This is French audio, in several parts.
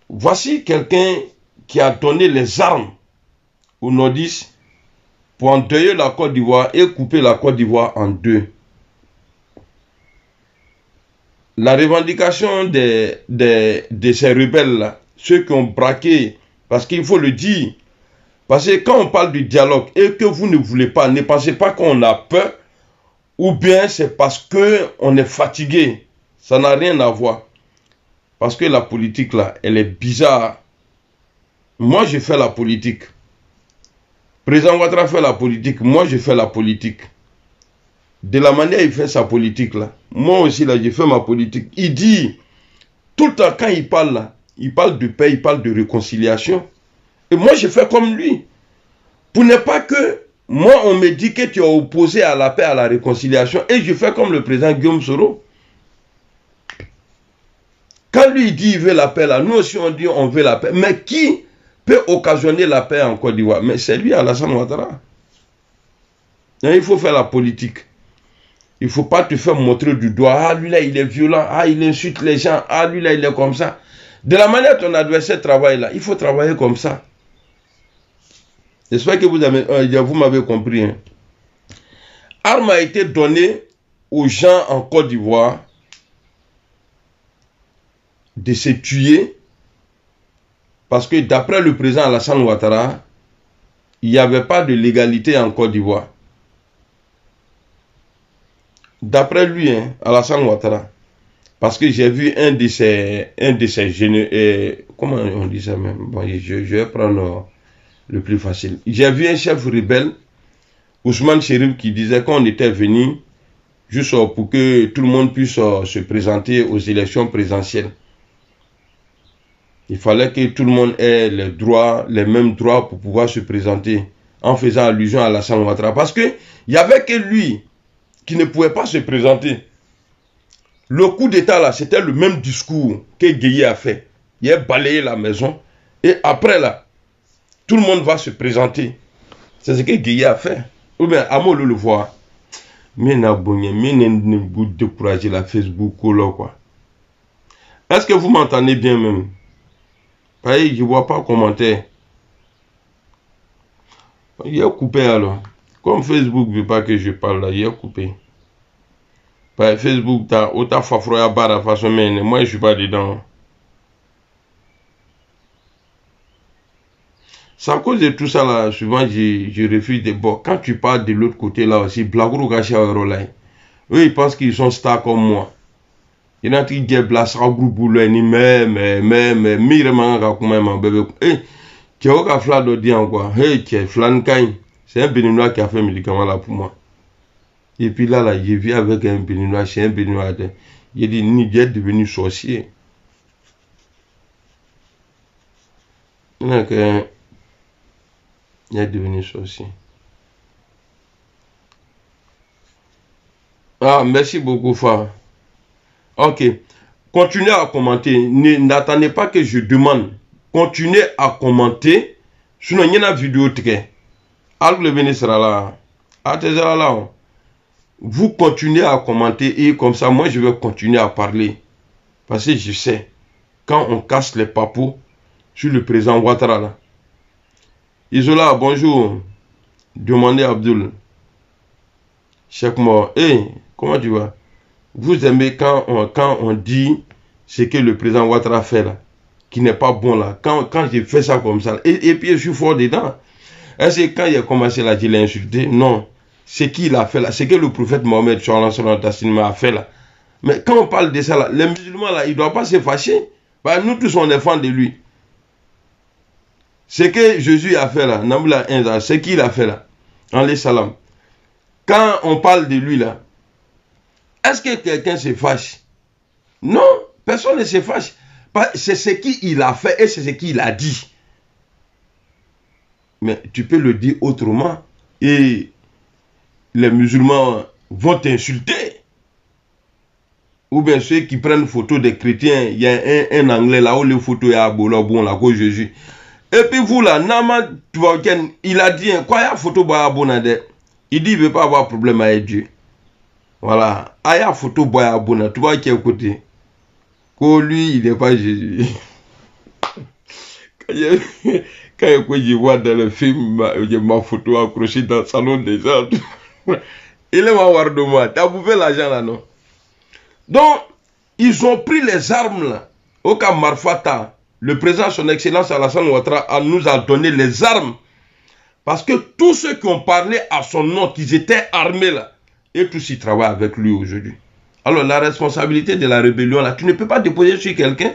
voici quelqu'un qui a donné les armes aux nordistes pour endeuiller la Côte d'Ivoire et couper la Côte d'Ivoire en deux. La revendication de ces rebelles-là, ceux qui ont braqué, parce qu'il faut le dire, parce que quand on parle du dialogue et que vous ne voulez pas, ne pensez pas qu'on a peur, ou bien c'est parce qu'on est fatigué. Ça n'a rien à voir. Parce que la politique là, elle est bizarre. Moi, je fais la politique. Président Ouattara fait la politique. Moi, je fais la politique. De la manière il fait sa politique là. Moi aussi là, je fais ma politique. Il dit, tout le temps quand il parle là, il parle de paix, il parle de réconciliation. Et moi, je fais comme lui. Pour ne pas que, moi, on me dit que tu es opposé à la paix, à la réconciliation. Et je fais comme le président Guillaume Soro. Quand lui il dit qu'il veut la paix là, nous aussi on dit on veut la paix. Mais qui peut occasionner la paix en Côte d'Ivoire? Mais c'est lui, Alassane Ouattara. Il faut faire la politique. Il ne faut pas te faire montrer du doigt. Ah, lui là, il est violent. Ah, il insulte les gens. Ah, lui là, il est comme ça. De la manière dont ton adversaire travaille là, il faut travailler comme ça. J'espère que vous m'avez compris. Hein. Arme a été donnée aux gens en Côte d'Ivoire de se tuer parce que d'après le président Alassane Ouattara, il n'y avait pas de légalité en Côte d'Ivoire. D'après lui, hein, Alassane Ouattara, parce que j'ai vu un de ces comment on dit ça même, bon, je vais prendre le plus facile. J'ai vu un chef rebelle, Ousmane Chérif, qui disait qu'on était venu juste pour que tout le monde puisse se présenter aux élections présidentielles. Il fallait que tout le monde ait les droits, les mêmes droits pour pouvoir se présenter, en faisant allusion à Alassane Ouattara. Parce qu'il n'y avait que lui qui ne pouvait pas se présenter. Le coup d'État là, c'était le même discours que Gueye a fait. Il a balayé la maison. Et après là, tout le monde va se présenter. C'est ce que Gueye a fait. Ou bien, Amo le voit. Mais n'a pas décourager la Facebook ou quoi. Est-ce que vous m'entendez bien même? Je ne vois pas commentaire. Il a coupé alors. Comme Facebook ne veut pas que je parle là, il a coupé. Facebook, t'as autant fafroya barre façon mais moi je ne suis pas dedans. C'est à cause de tout ça là, souvent je refuse de bon. Quand tu parles de l'autre côté là aussi, Blagro Gacha Eurolay. Eux ils pensent qu'ils sont stars comme moi. Il y en a qui disent Blassa Grouboulé, ni mais mirement comme bébé. Eh, tu as aucun flan d'audience quoi. Hey, tu es flancain. C'est un béninois qui a fait médicament là pour moi. Et puis là, j'ai vu avec un béninois, c'est un béninois. Il dit, Niger est devenu sorcier. Il est devenu sorcier. Ah, merci beaucoup, Fa. Ok. Continuez à commenter. N'attendez pas que je demande. Continuez à commenter. Sinon, il y a une vidéo. Algo le béni sera là. Attends là. Vous continuez à commenter et comme ça, moi, je vais continuer à parler. Parce que je sais, quand on casse les papous sur le président Ouattara, là. Isola, bonjour. Demandez à Abdul. Chaque mois. Hey, comment tu vas? Vous aimez quand on dit ce que le président Ouattara fait là, qui n'est pas bon là. Quand j'ai fait ça comme ça, et puis je suis fort dedans. Est-ce que quand il a commencé là, je l'ai insulté? Non. Ce qu'il a fait là, c'est que le prophète Mohamed a fait là. Mais quand on parle de ça là, les musulmans là, ils ne doivent pas se fâcher. Bah, nous tous on est fans de lui. Ce que Jésus a fait là, ce qu'il a fait là, en les salam. Quand on parle de lui là, est-ce que quelqu'un se fâche? Non, personne ne se fâche. C'est ce qu'il a fait et c'est ce qu'il a dit. Mais tu peux le dire autrement et les musulmans vont t'insulter. Ou bien ceux qui prennent photo des chrétiens, il y a un anglais là où les photos est à bon là, que Jésus. Et puis vous là, Nama, il a dit, quoi, il y a photo bonade. Il dit, il ne veut pas avoir problème avec Dieu. Voilà. Il y a photo bonade, tu vois qui est côté. Que lui, il n'est pas Jésus. Quand je vois dans le film ma photo accrochée dans le salon des gens, il est mort de moi. Tu as bouffé l'argent là, non? Donc, ils ont pris les armes là. Au cas Marfata, le président, son excellence Alassane Ouattara, nous a donné les armes. Parce que tous ceux qui ont parlé à son nom, qu'ils étaient armés là, et tous ils travaillent avec lui aujourd'hui. Alors, la responsabilité de la rébellion là, tu ne peux pas déposer sur quelqu'un.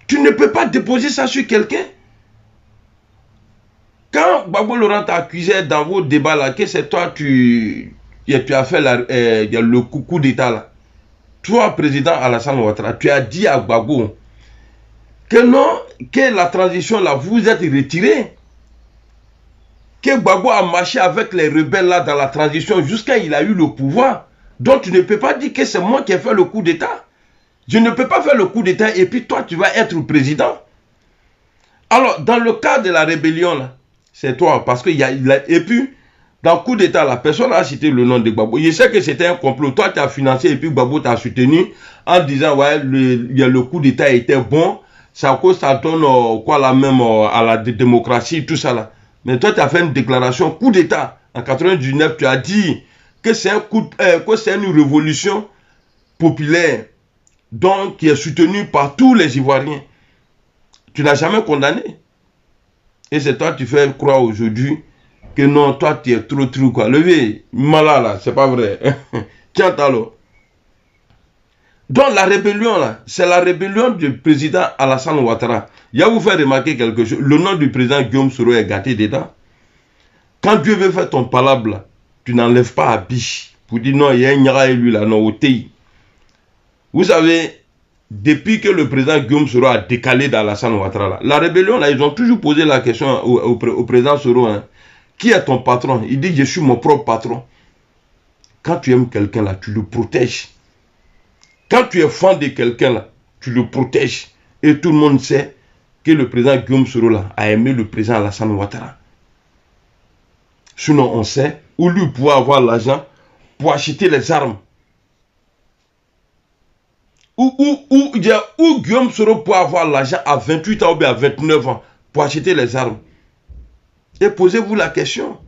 Tu ne peux pas déposer ça sur quelqu'un. Quand Gbagbo Laurent t'a accusé dans vos débats là, que c'est toi, tu as fait le coup d'état là. Toi, président Alassane Ouattara, tu as dit à Gbagbo que non, que la transition là, vous êtes retiré. Que Gbagbo a marché avec les rebelles là dans la transition jusqu'à il a eu le pouvoir. Donc tu ne peux pas dire que c'est moi qui ai fait le coup d'état. Je ne peux pas faire le coup d'état et puis toi tu vas être président. Alors dans le cas de la rébellion là, c'est toi parce que et puis dans le coup d'état là, personne n'a cité le nom de Gbagbo. Je sais que c'était un complot. Toi tu as financé et puis Gbagbo t'a soutenu en disant ouais le coup d'état était bon. Ça cause ça donne quoi la même à la démocratie tout ça là. Mais toi tu as fait une déclaration coup d'état en 99. Tu as dit que c'est une révolution populaire. Donc, qui est soutenu par tous les Ivoiriens. Tu n'as jamais condamné. Et c'est toi qui fais croire aujourd'hui que non, toi tu es trop quoi. Levé, malala, c'est pas vrai. Tiens, alors. Donc la rébellion là, c'est la rébellion du président Alassane Ouattara. Il va vous faire remarquer quelque chose. Le nom du président Guillaume Soro est gâté dedans. Quand Dieu veut faire ton palabre là, tu n'enlèves pas à biche. Pour dire non, il y a un Nyara et lui là, non, au TI. Vous savez, depuis que le président Guillaume Soro a décalé d'Alassane Ouattara, la rébellion, là, ils ont toujours posé la question au président Soro, hein, qui est ton patron? Il dit, je suis mon propre patron. Quand tu aimes quelqu'un, là, tu le protèges. Quand tu es fan de quelqu'un, là, tu le protèges. Et tout le monde sait que le président Guillaume Soro, là, a aimé le président Alassane Ouattara. Sinon, on sait où lui pouvait avoir l'argent pour acheter les armes. Où Guillaume Soro peut avoir l'argent à 28 ans ou bien à 29 ans pour acheter les armes. Et posez-vous la question.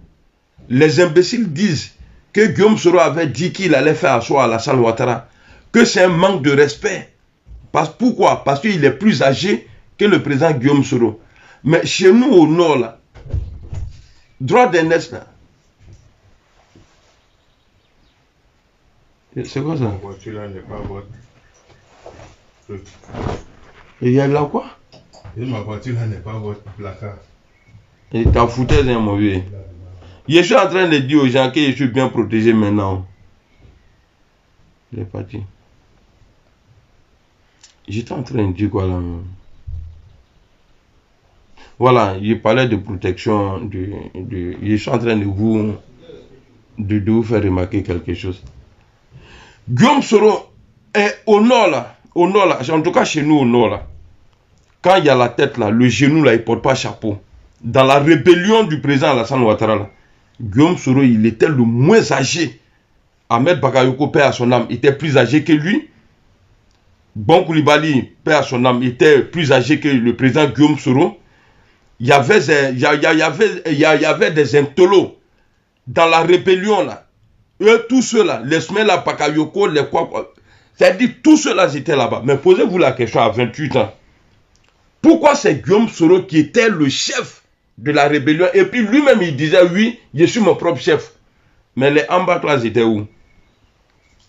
Les imbéciles disent que Guillaume Soro avait dit qu'il allait faire asseoir Alassane Ouattara. Que c'est un manque de respect. Pourquoi? Parce qu'il est plus âgé que le président Guillaume Soro. Mais chez nous au nord, là, droit d'aînesse, là. C'est quoi ça? La voiture là n'est pas votre. Et il y a là quoi? Et ma voiture là n'est pas votre placard. Et t'as foutu un mauvais. Je suis en train de dire aux gens que je suis bien protégé maintenant. Il est parti. J'étais en train de dire quoi là? Voilà, il parlait de protection. Je suis en train de vous faire remarquer quelque chose. Guillaume Soro est au nord là. Au nord là, en tout cas chez nous au nord là, quand il y a la tête là, le genou là, il ne porte pas chapeau. Dans la rébellion du président Alassane Ouattara là, Guillaume Soro, il était le moins âgé. Ahmed Bakayoko, père à son âme, était plus âgé que lui. Bon Koulibaly, père à son âme, était plus âgé que le président Guillaume Soro. Il y avait des intolos dans la rébellion là. Eux, tous ceux-là, les Smela Bakayoko, les quoi. C'est-à-dire, tous ceux-là étaient là-bas. Mais posez-vous la question à 28 ans. Pourquoi c'est Guillaume Soro qui était le chef de la rébellion? Et puis lui-même, il disait, oui, je suis mon propre chef. Mais les Ambak là, étaient où?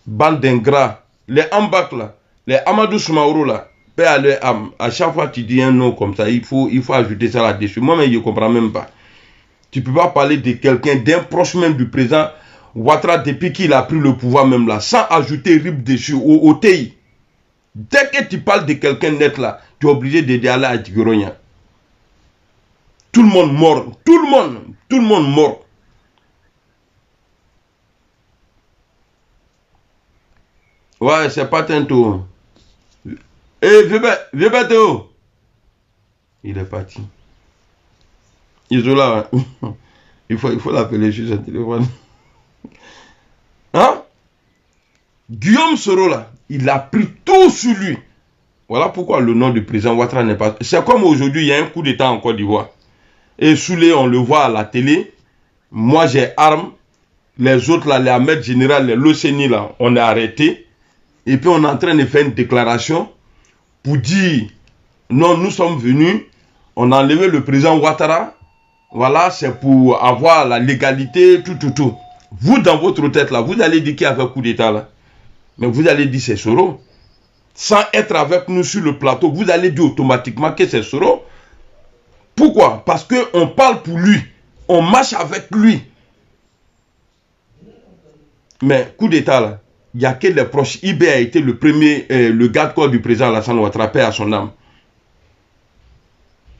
Bande d'ingrats. Les Ambak là, les Amadou Soumaoro là, à chaque fois que tu dis un nom comme ça, il faut ajouter ça là-dessus. Moi-même, je ne comprends même pas. Tu ne peux pas parler de quelqu'un, d'un proche même du président Ouattara depuis qu'il a pris le pouvoir même là, sans ajouter RIP dessus au TI. Dès que tu parles de quelqu'un net là, tu es obligé de aller à Tigoronia. Tout le monde mort. Tout le monde mort. Ouais, c'est pas tantôt. Eh, viens Théo. Il est parti. Isola, il faut l'appeler sur son téléphone. Hein? Guillaume Soro là, il a pris tout tout sur lui. Voilà pourquoi le nom du président Ouattara n'est pas... C'est comme aujourd'hui, il y a un coup d'État en Côte d'Ivoire. Et Soulé, on le voit à la télé. Moi, j'ai arme. Les autres, là, les Ahmed Général, les Loceni, là, on est arrêté. Et puis, on est en train de faire une déclaration pour dire, non, nous sommes venus, on a enlevé le président Ouattara. Voilà, c'est pour avoir la légalité, tout. Vous, dans votre tête, là, vous allez dire qu'il y avait coup d'État, là. Mais vous allez dire c'est Soro. Sans être avec nous sur le plateau, vous allez dire automatiquement que c'est Soro. Pourquoi? Parce qu'on parle pour lui. On marche avec lui. Mais coup d'État, là, il n'y a que les proches. IB a été le premier, le garde-corps du président Alassane Ouattara, paix à son âme.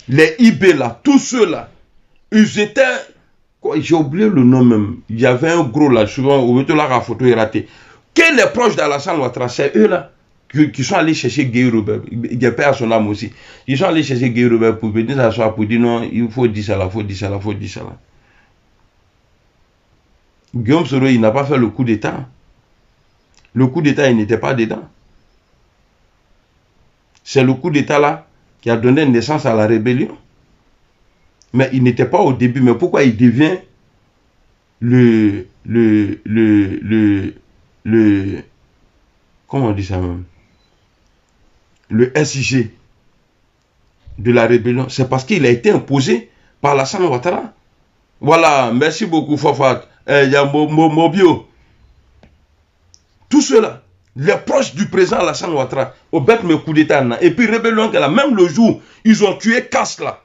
Les IB, là, tous ceux-là, ils étaient... J'ai oublié le nom même. Il y avait un gros là, souvent, où la photo est ratée. Que les proches d'Alassane Ouattara, c'est eux là qui sont allés chercher Guy Robert. Il y a peur à son âme aussi. Ils sont allés chercher Guy Robert pour venir s'asseoir pour dire non, il faut dire ça là, faut dire ça là, faut dire ça là. Guillaume Soro, il n'a pas fait le coup d'État. Le coup d'État, il n'était pas dedans. C'est le coup d'État là qui a donné naissance à la rébellion. Mais il n'était pas au début. Mais pourquoi il devient comment on dit ça même? Le SIG de la rébellion. C'est parce qu'il a été imposé par Alassane Ouattara. Voilà, merci beaucoup Fofat. Il y a Mobio. Tout cela, les proches du président Alassane Ouattara, au bête me coup d'état. Et puis rébellion, même le jour, ils ont tué Kass là.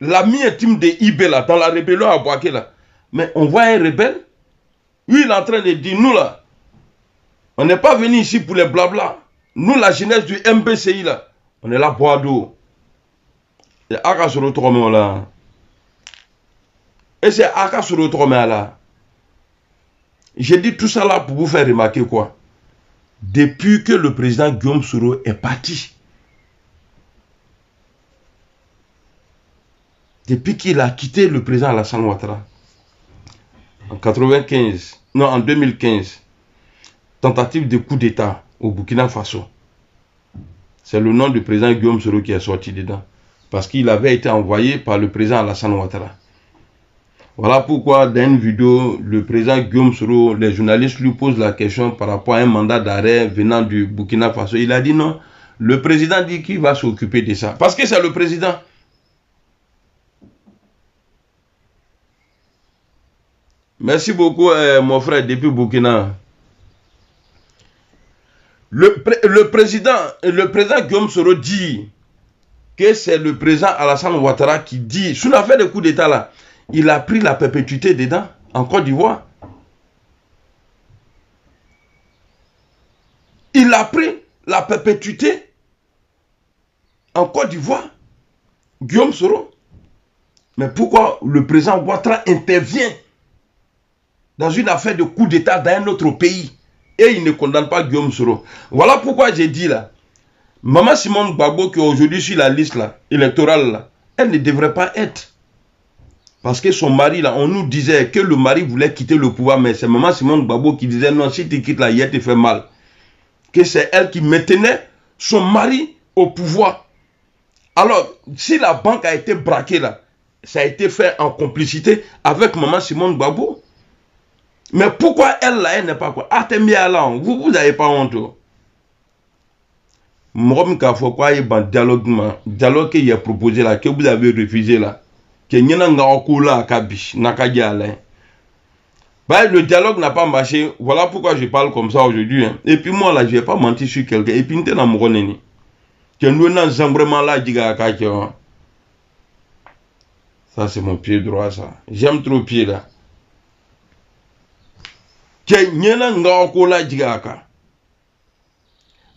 L'ami intime de IB là, dans la rébellion à Boaké là. Mais on voit un rebelle. Lui, il est en train de dire, nous là, on n'est pas venu ici pour les blabla. Nous, la jeunesse du MBCI là, on est là bois d'eau. Et Aka se retrouve là. Et c'est Aka se retrouve là. J'ai dit tout ça là pour vous faire remarquer quoi. Depuis que le président Guillaume Soro est parti, depuis qu'il a quitté le président Alassane Ouattara, en 2015, tentative de coup d'État au Burkina Faso. C'est le nom du président Guillaume Soro qui est sorti dedans. Parce qu'il avait été envoyé par le président Alassane Ouattara. Voilà pourquoi dans une vidéo, le président Guillaume Soro, les journalistes lui posent la question par rapport à un mandat d'arrêt venant du Burkina Faso. Il a dit non, le président dit qu'il va s'occuper de ça. Parce que c'est le président. Merci beaucoup, mon frère, depuis Burkina. Le président Guillaume Soro dit que c'est le président Alassane Ouattara qui dit, sur l'affaire de coup d'État là, il a pris la perpétuité dedans, en Côte d'Ivoire. Il a pris la perpétuité en Côte d'Ivoire, Guillaume Soro. Mais pourquoi le président Ouattara intervient dans une affaire de coup d'État dans un autre pays et il ne condamne pas Guillaume Soro? Voilà pourquoi j'ai dit là, Maman Simone Gbagbo qui est aujourd'hui sur la liste là, électorale là, elle ne devrait pas être. Parce que son mari là, on nous disait que le mari voulait quitter le pouvoir, mais c'est Maman Simone Gbagbo qui disait non, si tu quittes là, il te fait mal. Que c'est elle qui maintenait son mari au pouvoir. Alors, si la banque a été braquée là, ça a été fait en complicité avec Maman Simone Gbagbo. Mais pourquoi elle là, elle n'est pas quoi? Ah, t'es bien là, vous n'avez pas honte. Moi, je suis dialogue qu'il a proposé là, que vous avez refusé là. Que n'y a pas kabish, le dialogue n'a pas marché. Voilà pourquoi je parle comme ça aujourd'hui. Hein. Et puis moi là, je ne vais pas mentir sur quelqu'un. Et puis nous sommes dans que nous sommes vraiment là. Ça c'est mon pied droit ça. J'aime trop le pied là.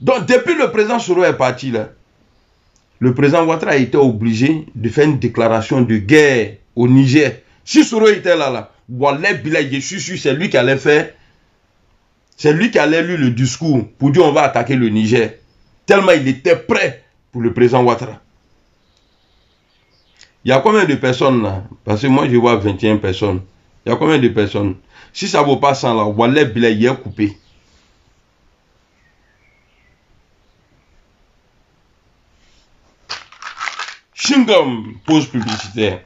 Donc depuis le président Soro est parti là, le président Ouattara a été obligé de faire une déclaration de guerre au Niger. Si Soro était là, je suis sûr c'est lui qui allait faire, c'est lui qui allait lire le discours pour dire on va attaquer le Niger. Tellement il était prêt pour le président Ouattara. Il y a combien de personnes là? Parce que moi je vois 21 personnes. Il y a combien de personnes? Si ça ne vaut pas 100 là, Wallet Bilay est coupé. Chingom, pause publicitaire.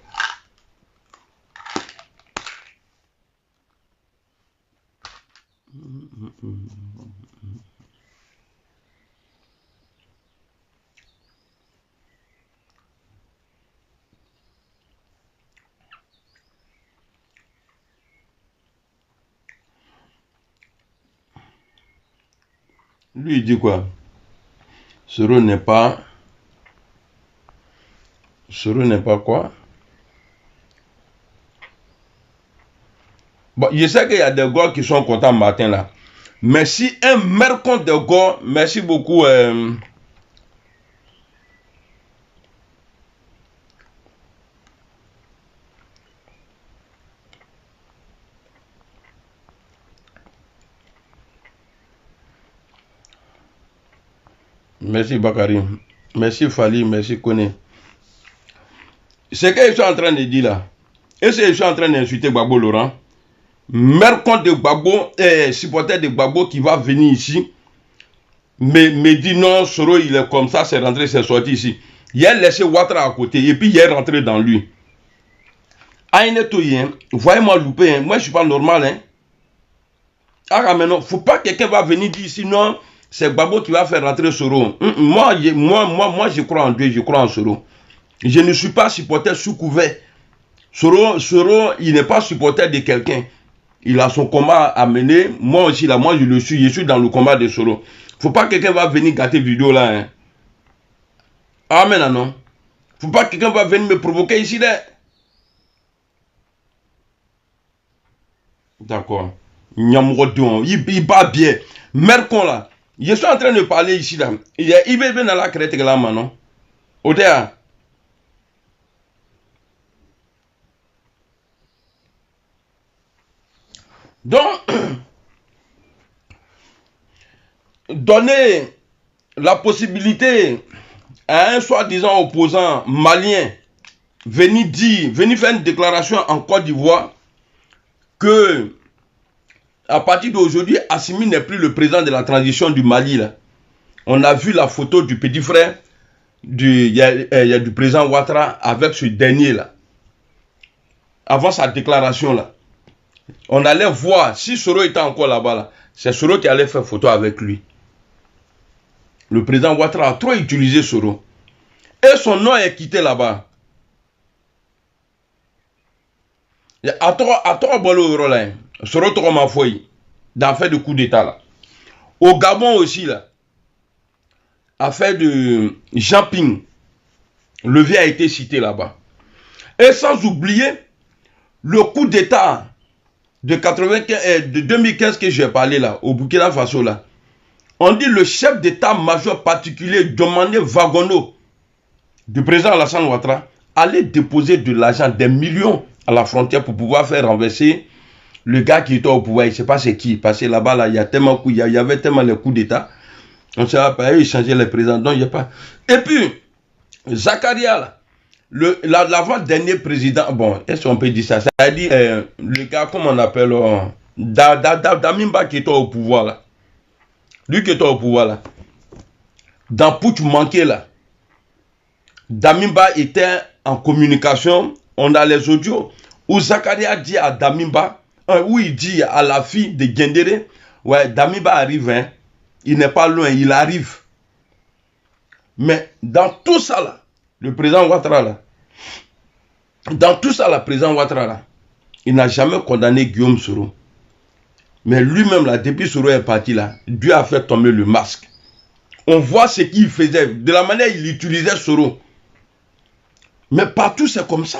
Lui, il dit quoi? Soro n'est pas quoi? Bon, je sais qu'il y a des gars qui sont contents matin là. Mais si un mercon de gars, merci beaucoup. Merci Bakari. Merci Fali. Merci Kone. Ce qu'ils sont en train de dire là. Et c'est qu'ils sont en train d'insulter Gbagbo Laurent. Mercon de Gbagbo, supporter de Gbagbo qui va venir ici. Mais me dit non, Soro il est comme ça, c'est rentré, c'est sorti ici. Il a laissé Ouattara à côté et puis il est rentré dans lui. Voyez-moi louper, hein. Moi je suis pas normal. Hein. Ah maintenant, faut pas que quelqu'un va venir dire ici non. C'est Gbagbo qui va faire rentrer Soro. Moi, je crois en Dieu, je crois en Soro. Je ne suis pas supporter sous couvert. Soro, il n'est pas supporter de quelqu'un. Il a son combat à mener. Moi aussi, là, moi, je suis dans le combat de Soro. Faut pas que quelqu'un va venir gâter vidéo là. Hein. Ah, mais non. Faut pas que quelqu'un va venir me provoquer ici là. D'accord. Il bat bien. Mercon là. Je suis en train de parler ici là. Il va bien dans la crête là maintenant. Odea. Donc, donner la possibilité à un soi-disant opposant malien venir faire une déclaration en Côte d'Ivoire que à partir d'aujourd'hui, Assimi n'est plus le président de la transition du Mali. Là. On a vu la photo du petit frère du président Ouattara avec ce dernier là. Avant sa déclaration là. On allait voir, si Soro était encore là-bas, là, c'est Soro qui allait faire photo avec lui. Le président Ouattara a trop utilisé Soro. Et son nom est quitté là-bas. Soro Tokoma Foyi, d'affaire de coup d'état là. Au Gabon aussi là, affaire de Jean-Ping, le vieux a été cité là-bas. Et sans oublier le coup d'état de 2015 que j'ai parlé là, au Burkina Faso là. On dit le chef d'état-major particulier demandé Wagono du président Alassane Ouattara allait déposer de l'argent, des millions à la frontière pour pouvoir faire renverser le gars qui était au pouvoir. Je ne sais pas c'est qui, parce que là-bas, là, il y avait tellement de coups d'état. On ne sait pas, ils changeaient les présidents. Donc, il n'y a pas. Et puis, Zakaria, là, l'avant-dernier président, bon, est-ce qu'on peut dire ça? Ça a dit, le gars, comment on appelle, Damimba qui était au pouvoir, là. Lui qui était au pouvoir, là. Dans Putsch manqué, là. Damimba était en communication. On a les audios où Zakaria dit à Damimba, où il dit à la fille de Gendere, ouais, Damimba arrive, hein. Il n'est pas loin, il arrive. Mais dans tout ça, là, le président Ouattara, là, dans tout ça, le président Ouattara, là, il n'a jamais condamné Guillaume Soro. Mais lui-même, là, depuis Soro est parti, là, Dieu a fait tomber le masque. On voit ce qu'il faisait, de la manière il utilisait Soro. Mais partout, c'est comme ça.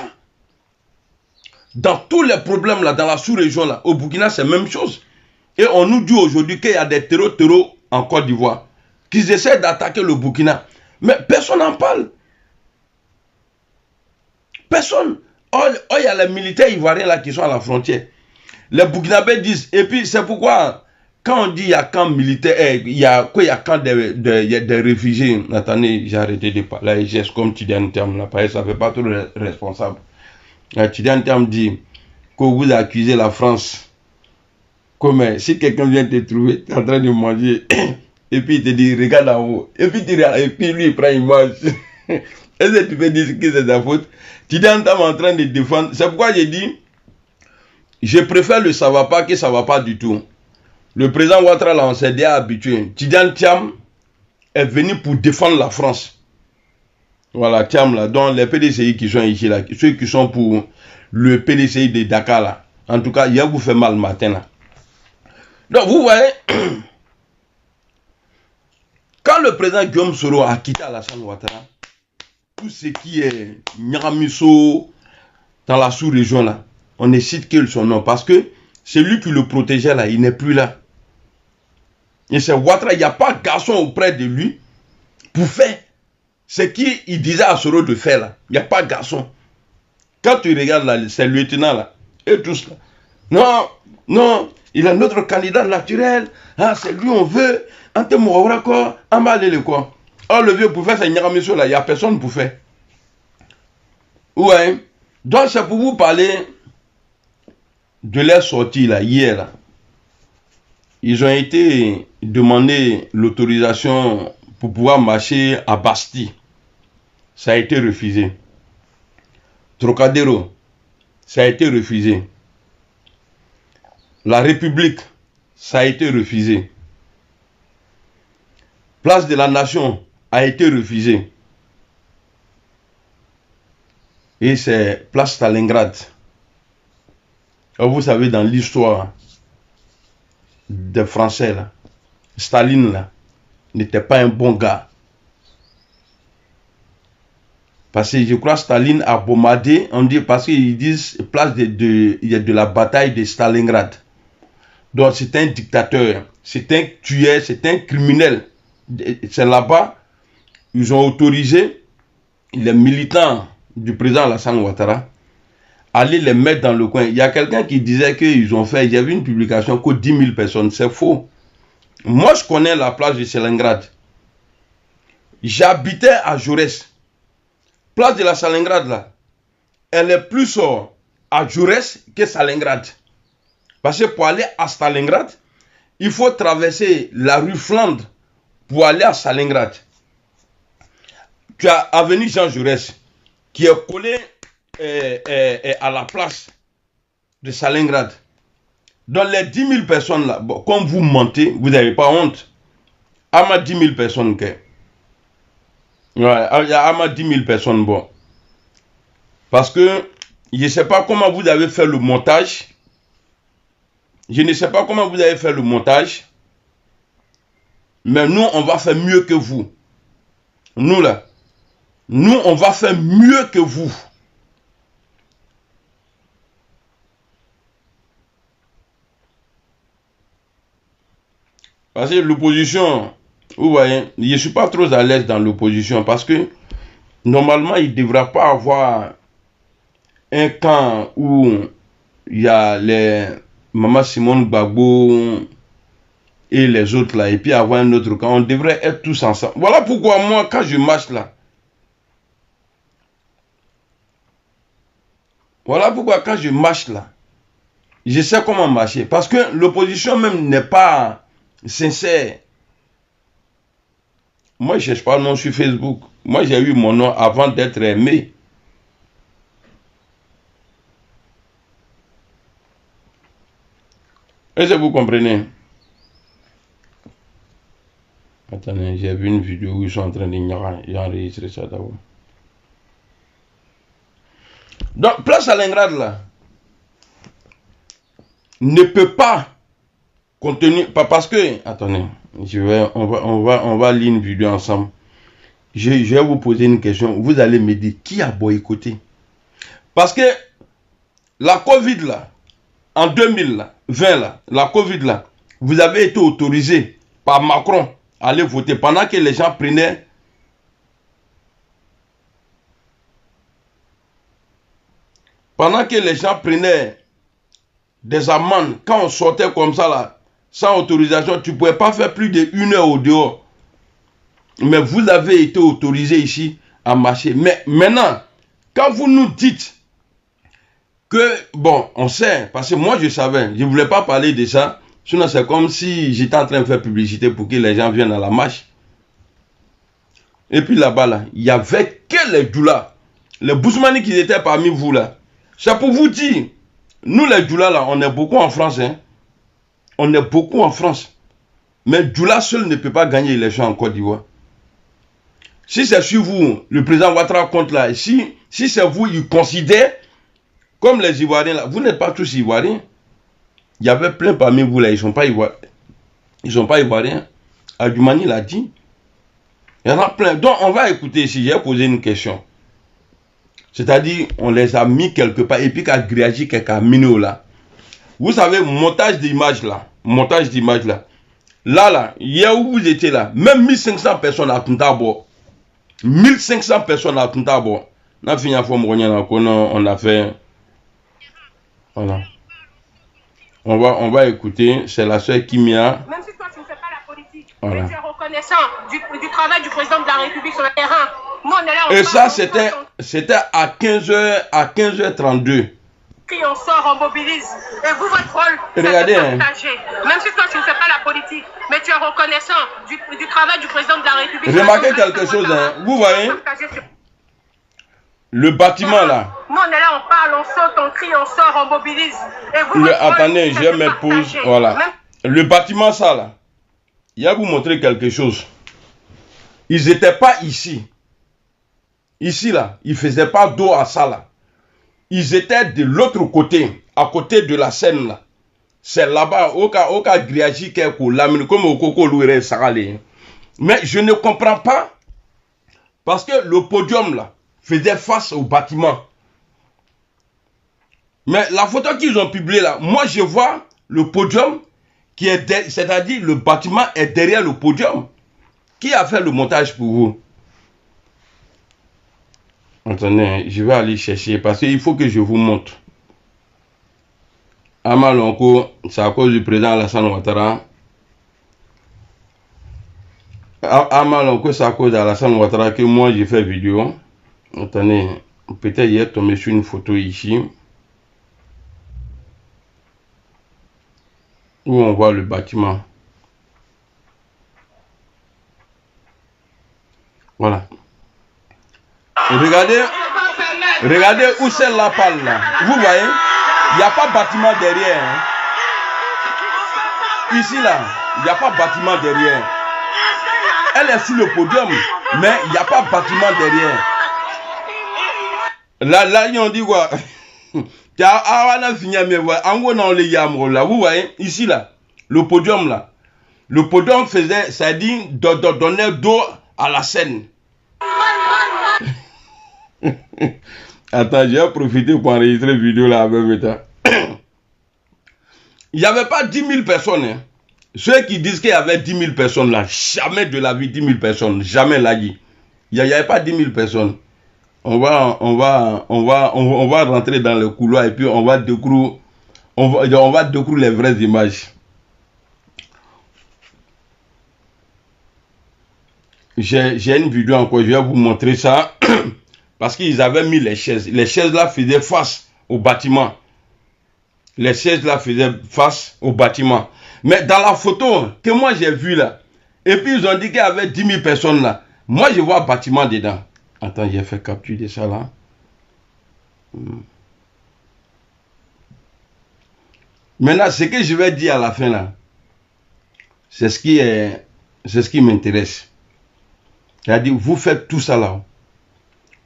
Dans tous les problèmes, là, dans la sous-région, là, au Burkina, c'est la même chose. Et on nous dit aujourd'hui qu'il y a des terreaux en Côte d'Ivoire, qu'ils essaient d'attaquer le Burkina. Mais personne n'en parle. Personne. Oh, il y a les militaires ivoiriens là qui sont à la frontière. Les Burkinabés disent, et puis c'est pourquoi, quand on dit il y a camp militaire, il y a camp des réfugiés. Attendez, j'ai arrêté de parler, geste comme tu dis un terme là, parce que ça ne fait pas tout le responsable. Tu dis un terme dit que vous accusez la France. Comme si quelqu'un vient te trouver, tu es en train de manger, et puis il te dit, regarde en haut, et puis lui il prend une image. Est-ce que tu peux dire que c'est ta faute? Tidiane Tam en train de défendre. C'est pourquoi j'ai dit, je préfère le ça va pas que ça va pas du tout. Le président Ouattara, là, on s'est déjà habitué. Tidiane Tam est venu pour défendre la France. Voilà, Tam là, donc les PDCI qui sont ici là, ceux qui sont pour le PDCI de Dakar là. En tout cas, il vous fait mal le matin là. Donc vous voyez, quand le président Guillaume Soro a quitté Alassane Ouattara, tout ce qui est Nyaramisso dans la sous-région là, on ne cite que son nom parce que c'est lui qui le protégeait là, il n'est plus là. Et c'est Ouattara, il n'y a pas de garçon auprès de lui pour faire ce qu'il disait à Soro de faire là. Il n'y a pas de garçon. Quand tu regardes là, ces lieutenants là, et tous là, non, non, il est notre candidat naturel, ah, c'est lui on veut, Ante Mouawara quoi, Ambalé le quoi. Oh, le vieux pour faire c'est Nyaramisso là, il n'y a personne pour faire. Ouais, donc c'est pour vous parler de leur sortie là, hier là. Ils ont été demander l'autorisation pour pouvoir marcher à Bastille. Ça a été refusé. Trocadéro, ça a été refusé. La République, ça a été refusé. Place de la Nation a été refusé. Et c'est Place Stalingrad. Alors vous savez, dans l'histoire des Français, là, Staline là, n'était pas un bon gars. Parce que je crois que Staline a bombardé, on dit parce qu'ils disent place de la bataille de Stalingrad. Donc c'est un dictateur, c'est un tueur, c'est un criminel. C'est là-bas, ils ont autorisé les militants du président Alassane Ouattara à aller les mettre dans le coin. Il y a quelqu'un qui disait qu'ils ont fait, il y avait une publication que 10 000 personnes, c'est faux. Moi je connais la place de Stalingrad. J'habitais à Jaurès. Place de la Stalingrad là, elle est plus à Jaurès que Stalingrad. Parce que pour aller à Stalingrad, il faut traverser la rue Flandre pour aller à Stalingrad. Tu as avenue Jean Jaurès qui est collée à la place de Stalingrad. Dans les 10 000 personnes là, bon, quand vous mentez, vous n'avez pas honte. À ma 10 000 personnes que. Ouais, il y a 10 000 personnes, bon. Parce que je ne sais pas comment vous avez fait le montage. Je ne sais pas comment vous avez fait le montage. Mais nous, on va faire mieux que vous. Nous, là. Nous, on va faire mieux que vous. Parce que l'opposition... Vous voyez, je ne suis pas trop à l'aise dans l'opposition parce que normalement, il ne devrait pas avoir un camp où il y a les Maman Simone Gbagbo et les autres là, et puis avoir un autre camp. On devrait être tous ensemble. Voilà pourquoi moi, quand je marche là, voilà pourquoi quand je marche là, je sais comment marcher. Parce que l'opposition même n'est pas sincère. Moi, je ne cherche pas de nom sur Facebook. Moi, j'ai eu mon nom avant d'être aimé. Est-ce que vous comprenez? Attendez, j'ai vu une vidéo où ils sont en train d'enregistrer ça d'abord. Donc, Place Stalingrad, là, ne peut pas contenir... Parce que... Attendez. On va lire une vidéo ensemble. Je vais vous poser une question. Vous allez me dire qui a boycotté. Parce que la Covid là, en 2020 là, la Covid là, vous avez été autorisé par Macron à aller voter pendant que les gens prenaient des amendes quand on sortait comme ça là. Sans autorisation, tu ne pouvais pas faire plus d'1 heure au dehors. Mais vous avez été autorisé ici à marcher. Mais maintenant, quand vous nous dites que, bon, on sait, parce que moi je savais, je ne voulais pas parler de ça, sinon c'est comme si j'étais en train de faire publicité pour que les gens viennent à la marche. Et puis là-bas, là, il y avait que les doulas. Les Bousmani qui étaient parmi vous là. C'est pour vous dire, nous les doulas là, on est beaucoup en France. Hein. On est beaucoup en France. Mais doula seul ne peut pas gagner l'élection en Côte d'Ivoire. Si c'est sur vous, le président Ouattara compte là, si c'est vous, il considère comme les Ivoiriens là, vous n'êtes pas tous Ivoiriens. Il y avait plein parmi vous là, ils ne sont pas Ivoiriens. Ils ne sont pas Ivoiriens. Adjoumani l'a dit. Il y en a plein. Donc on va écouter ici, j'ai posé une question. C'est-à-dire, on les a mis quelque part, et puis qu'à Griagi, quelqu'un minou là. Vous savez, montage d'image là. Montage d'image là. Là, hier où vous étiez là, même 1500 personnes à Tuntabo. 1500 personnes à Tuntabo. On a fini à on a fait. Voilà. On va écouter, c'est la soeur Kimia. Même si toi tu ne fais pas la politique, voilà. Mais tu es reconnaissant du travail du président de la République sur le terrain. Nous, on est là, et ça, c'était à 15h32. On sort, on mobilise. Et vous, votre rôle, c'est de partager. Même si toi, tu ne fais pas la politique, mais tu es reconnaissant du travail du président de la République. Remarquez quelque chose, hein. Vous voyez le bâtiment là. Nous, on est là, on parle, on saute, on crie, on sort, on mobilise. Et vous, attendez, je m'épouse. Voilà. Le bâtiment ça là. Il va vous montrer quelque chose. Ils n'étaient pas ici. Ici là, ils ne faisaient pas d'eau à ça là. Ils étaient de l'autre côté, à côté de la scène là. C'est là-bas, au cas Griagi comme au Coco Louire Sarale. Mais je ne comprends pas, parce que le podium là faisait face au bâtiment. Mais la photo qu'ils ont publiée là, moi je vois le podium qui est, c'est-à-dire le bâtiment est derrière le podium. Qui a fait le montage pour vous? Attendez, je vais aller chercher parce qu'il faut que je vous montre. Amalonko, c'est à cause du président Alassane Ouattara. Amalonko, c'est à cause d'Alassane Ouattara que moi j'ai fait vidéo. Attendez, peut-être hier tombé sur une photo ici où on voit le bâtiment. Voilà. Regardez où c'est la palle là. Vous voyez, il n'y a pas de bâtiment derrière. Hein. Ici là, il n'y a pas de bâtiment derrière. Elle est sur le podium, mais il n'y a pas de bâtiment derrière. Là, ils ont dit quoi? Vous voyez, ici là, le podium là. Le podium faisait, ça dit, donner d'eau à la scène. Attends, j'ai profité pour enregistrer une vidéo là avec toi. Il n'y avait pas 10 000 personnes. Hein. Ceux qui disent qu'il y avait 10 000 personnes là, jamais de la vie 10 000 personnes, jamais l'a dit. Il n'y avait pas 10 000 personnes. On va rentrer dans le couloir et puis on va découvrir les vraies images. J'ai une vidéo encore, je vais vous montrer ça. Parce qu'ils avaient mis les chaises. Les chaises là faisaient face au bâtiment. Les chaises là faisaient face au bâtiment. Mais dans la photo que moi j'ai vue là, et puis ils ont dit qu'il y avait 10 000 personnes là. Moi je vois bâtiment dedans. Attends, j'ai fait capture de ça là. Maintenant, ce que je vais dire à la fin là, c'est ce qui m'intéresse. C'est-à-dire, vous faites tout ça là.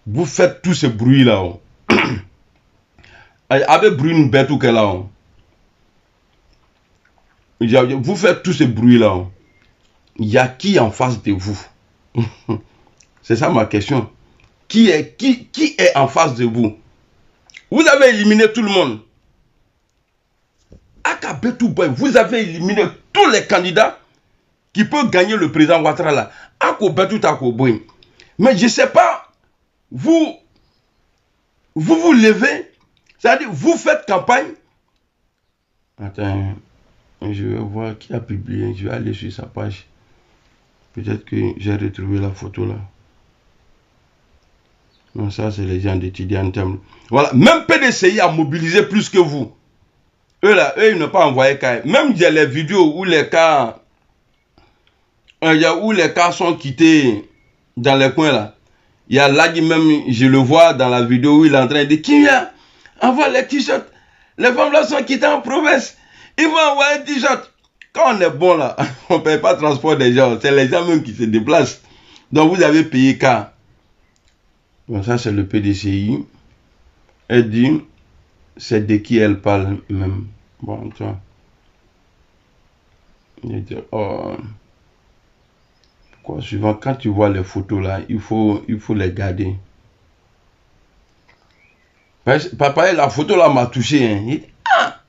Vous faites tout ce bruit là. Avec bruit une bête ou qu'elle là. Vous faites tout ce bruit là. Il y a qui en face de vous? C'est ça ma question. Qui est en face de vous? Vous avez éliminé tout le monde. Akabetou Boy, vous avez éliminé tous les candidats qui peuvent gagner le président Ouattara là. Akobetou Takoboy. Mais je ne sais pas, vous levez, c'est-à-dire vous faites campagne. Attends, je vais voir qui a publié, je vais aller sur sa page. Peut-être que j'ai retrouvé la photo là. Non, ça c'est les gens d'étudiants. Voilà, même PDCI a mobilisé plus que vous. Eux là, eux ils n'ont pas envoyé cas. Même il y a les vidéos où les cas, sont quittés dans les coins là. Il y a Lagui même, je le vois dans la vidéo où il est en train de dire, qui vient envoie les t-shirts. Les femmes là sont quittées en province. Ils vont envoyer un t-shirt. Quand on est bon là, on ne paye pas le transport des gens. C'est les gens même qui se déplacent. Donc vous avez payé car. Bon, ça c'est le PDCI. Elle dit, c'est de qui elle parle même. Bon, tu vois. Il dit, oh. Quoi, suivant, quand tu vois les photos là, il faut les garder. Papa, la photo là m'a touché. Hein. Il dit, ah,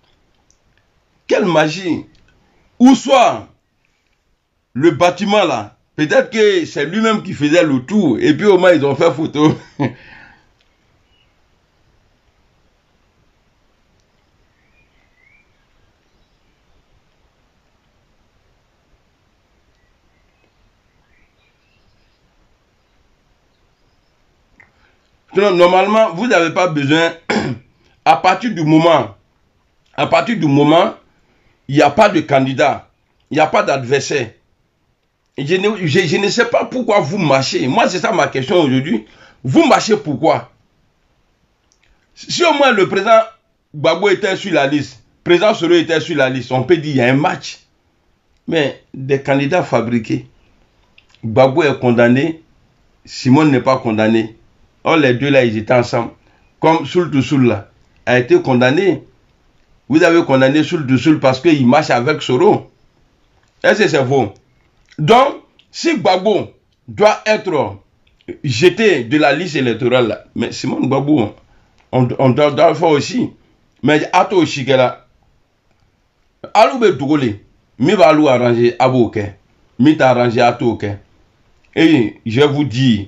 quelle magie. Ou soit, le bâtiment là, peut-être que c'est lui-même qui faisait le tour. Et puis au moins, ils ont fait photo. Normalement, vous n'avez pas besoin, à partir du moment, il n'y a pas de candidat, il n'y a pas d'adversaire. Je ne sais pas pourquoi vous marchez. Moi, c'est ça ma question aujourd'hui. Vous marchez pourquoi? Si au moins le président Gbagbo était sur la liste, le président Soro était sur la liste, on peut dire qu'il y a un match. Mais des candidats fabriqués. Gbagbo est condamné, Simon n'est pas condamné. Or, les deux là, ils étaient ensemble. Comme Soul to Soul là, a été condamné. Vous avez condamné Soul to Soul parce qu'il marche avec Soro. Est-ce que c'est faux? Donc, si Gbagbo doit être jeté de la liste électorale là, mais Simon Gbagbo, on doit le faire aussi. Mais Ato Oshikela, Aloube Dougole, mi va alou arranger Abouke, mi t'a arrangé Ato ok. Et je vais vous dire,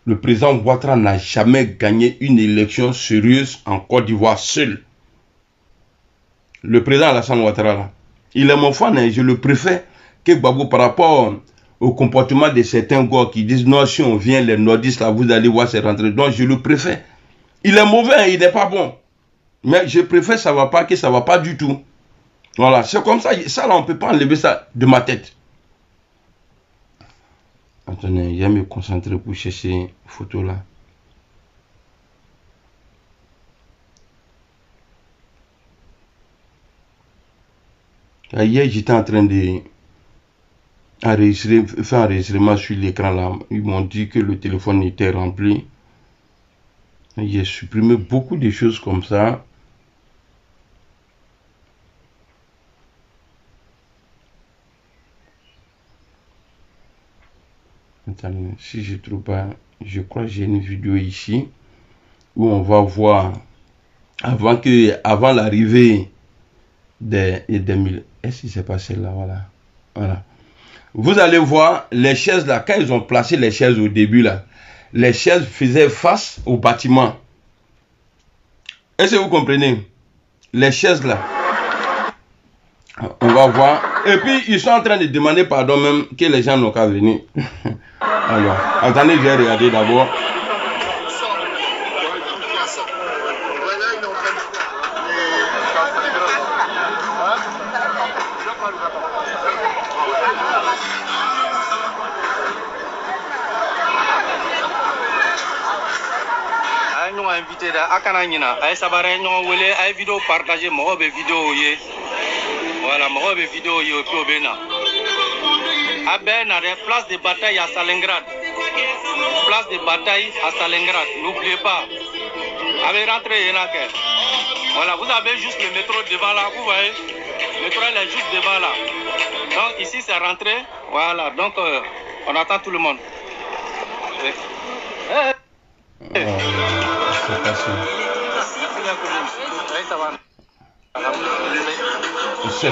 le président Ouattara n'a jamais gagné une élection sérieuse en Côte d'Ivoire seul. Le président Alassane Ouattara, il est mon fan, hein, je le préfère que Gbagbo par rapport au comportement de certains gars qui disent non, si on vient les nordistes là, vous allez voir c'est rentré. Donc je le préfère. Il est mauvais, hein, il n'est pas bon. Mais je préfère ça va pas que ça va pas du tout. Voilà, c'est comme ça. Ça là, on ne peut pas enlever ça de ma tête. Attendez, je vais me concentrer pour chercher une photo là. Hier, j'étais en train de faire un enregistrement sur l'écran là. Ils m'ont dit que le téléphone était rempli. J'ai supprimé beaucoup de choses comme ça. Attendez, si je ne trouve pas, je crois que j'ai une vidéo ici où on va voir avant l'arrivée des 2000. Est-ce que c'est passé là? Voilà. Vous allez voir les chaises là, quand ils ont placé les chaises au début là, les chaises faisaient face au bâtiment. Est-ce que vous comprenez? Les chaises là. On va voir. Et puis ils sont en train de demander pardon même que les gens n'ont qu'à venir. Alors, attendez, je vais regarder d'abord. Nous invité à Kananina, à Sabaré, nous voulons une vidéo partagée, moi vidéo voilà, moi vidéo au Bénin. À Bénin, place de bataille à Stalingrad. Place de bataille à Stalingrad. N'oubliez pas. Avez rentré voilà, vous avez juste le métro devant là, vous voyez. Le métro est juste devant là. Donc ici c'est rentré. Voilà, donc on attend tout le monde.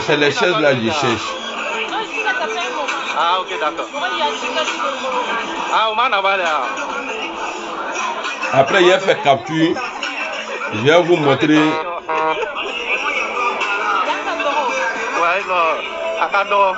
C'est les chaises là, je cherche. Ah, ok, d'accord. Ah, on m'en a là. Après, il a fait capture. Je vais vous montrer. Ouais, non.